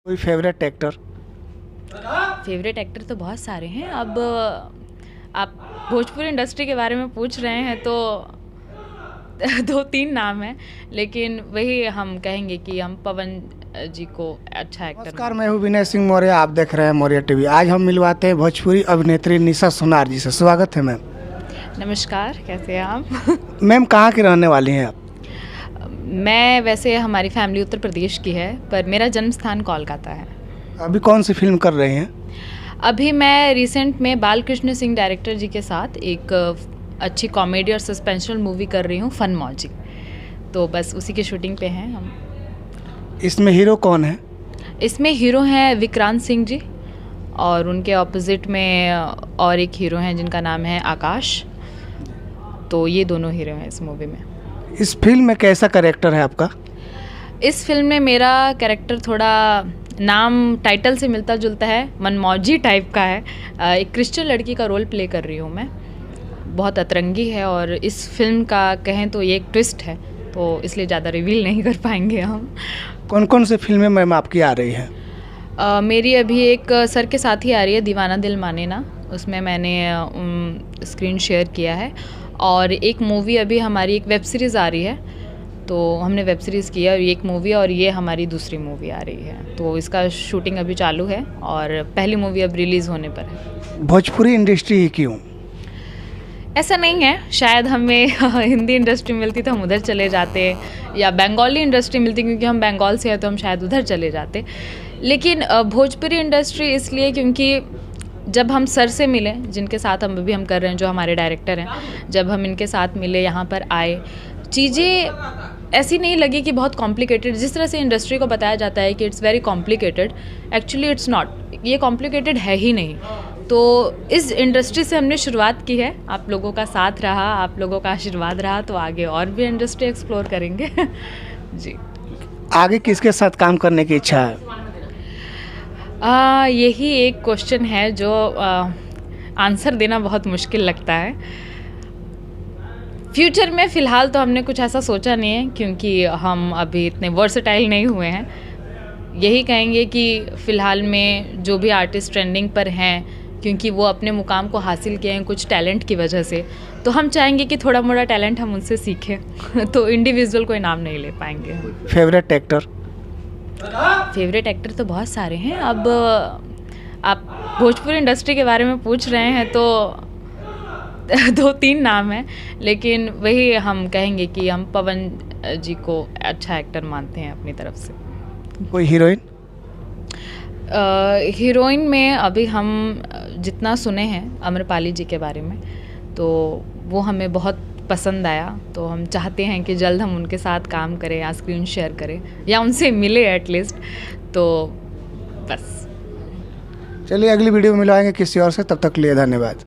कोई favourite actor? Favourite actor तो बहुत सारे हैं। अब आप भोजपुरी इंडस्ट्री के बारे में पूछ रहे हैं तो दो तीन नाम हैं, लेकिन वही हम कहेंगे कि हम पवन जी को अच्छा एक्टर। नमस्कार, मैं हूँ विनय सिंह मौर्य। आप देख रहे हैं मौर्य टीवी। आज हम मिलवाते हैं भोजपुरी अभिनेत्री निशा सोनार जी से। स्वागत है मैम। नमस्कार, कैसे हैं आप? मैम कहाँ की रहने वाली हैं आप? मैं वैसे हमारी फैमिली उत्तर प्रदेश की है, पर मेरा जन्म स्थान कोलकाता है। अभी कौन सी फिल्म कर रही हैं? अभी मैं रिसेंट में बालकृष्ण सिंह डायरेक्टर जी के साथ एक अच्छी कॉमेडी और सस्पेंशनल मूवी कर रही हूँ, फन मौजी। तो बस उसी की शूटिंग पे हैं हम। इसमें हीरो कौन है? इसमें हीरो हैं विक्रांत सिंह जी, और उनके ऑपोजिट में और एक हीरो हैं जिनका नाम है आकाश। तो ये दोनों हीरो हैं इस मूवी में। इस फिल्म में कैसा कैरेक्टर है आपका? इस फिल्म में मेरा कैरेक्टर थोड़ा नाम टाइटल से मिलता जुलता है, मनमौजी टाइप का है। एक क्रिश्चियन लड़की का रोल प्ले कर रही हूँ मैं। बहुत अतरंगी है, और इस फिल्म का कहें तो ये एक ट्विस्ट है, तो इसलिए ज़्यादा रिवील नहीं कर पाएंगे हम। कौन कौन सी फिल्में मैम आपकी आ रही हैं? मेरी अभी एक सर के साथ ही आ रही है, दीवाना दिल माने ना। उसमें मैंने स्क्रीन शेयर किया है। और एक मूवी अभी हमारी एक वेब सीरीज़ आ रही है, तो हमने वेब सीरीज़ की है, और ये एक मूवी, और ये हमारी दूसरी मूवी आ रही है। तो इसका शूटिंग अभी चालू है, और पहली मूवी अब रिलीज़ होने पर है। भोजपुरी इंडस्ट्री ही क्यों? ऐसा नहीं है, शायद हमें हिंदी इंडस्ट्री मिलती तो हम उधर चले जाते, या बंगाली इंडस्ट्री मिलती क्योंकि हम बंगाल से हैं तो हम शायद उधर चले जाते। लेकिन भोजपुरी इंडस्ट्री इसलिए क्योंकि जब हम सर से मिले, जिनके साथ हम अभी कर रहे हैं, जो हमारे डायरेक्टर हैं, जब हम इनके साथ मिले, यहाँ पर आए, चीज़ें ऐसी नहीं लगी कि बहुत कॉम्प्लिकेटेड। जिस तरह से इंडस्ट्री को बताया जाता है कि it's very complicated, actually it's not. ये कॉम्प्लिकेटेड है ही नहीं। तो इस इंडस्ट्री से हमने शुरुआत की है। आप लोगों का साथ रहा, आप लोगों का आशीर्वाद रहा, तो आगे और भी इंडस्ट्री एक्सप्लोर करेंगे। जी। आगे किसके साथ काम करने की इच्छा है? यही एक क्वेश्चन है जो आंसर देना बहुत मुश्किल लगता है। फ्यूचर में फ़िलहाल तो हमने कुछ ऐसा सोचा नहीं है, क्योंकि हम अभी इतने वर्सेटाइल नहीं हुए हैं। यही कहेंगे कि फ़िलहाल में जो भी आर्टिस्ट ट्रेंडिंग पर हैं, क्योंकि वो अपने मुकाम को हासिल किए हैं कुछ टैलेंट की वजह से, तो हम चाहेंगे कि थोड़ा मोड़ा टैलेंट हम उनसे सीखें। तो इंडिविजुअल कोई नाम नहीं ले पाएंगे। Favourite actor? फेवरेट एक्टर तो बहुत सारे हैं। अब आप भोजपुरी इंडस्ट्री के बारे में पूछ रहे हैं तो दो तीन नाम हैं, लेकिन वही हम कहेंगे कि हम पवन जी को अच्छा एक्टर मानते हैं अपनी तरफ से। कोई हीरोइन? हीरोइन में अभी हम जितना सुने हैं अम्रपाली जी के बारे में, तो वो हमें बहुत पसंद आया। तो हम चाहते हैं कि जल्द हम उनके साथ काम करें, या स्क्रीन शेयर करें, या उनसे मिले एटलीस्ट। तो बस। चलिए अगली वीडियो में मिलवाएंगे किसी और से। तब तक के लिए धन्यवाद।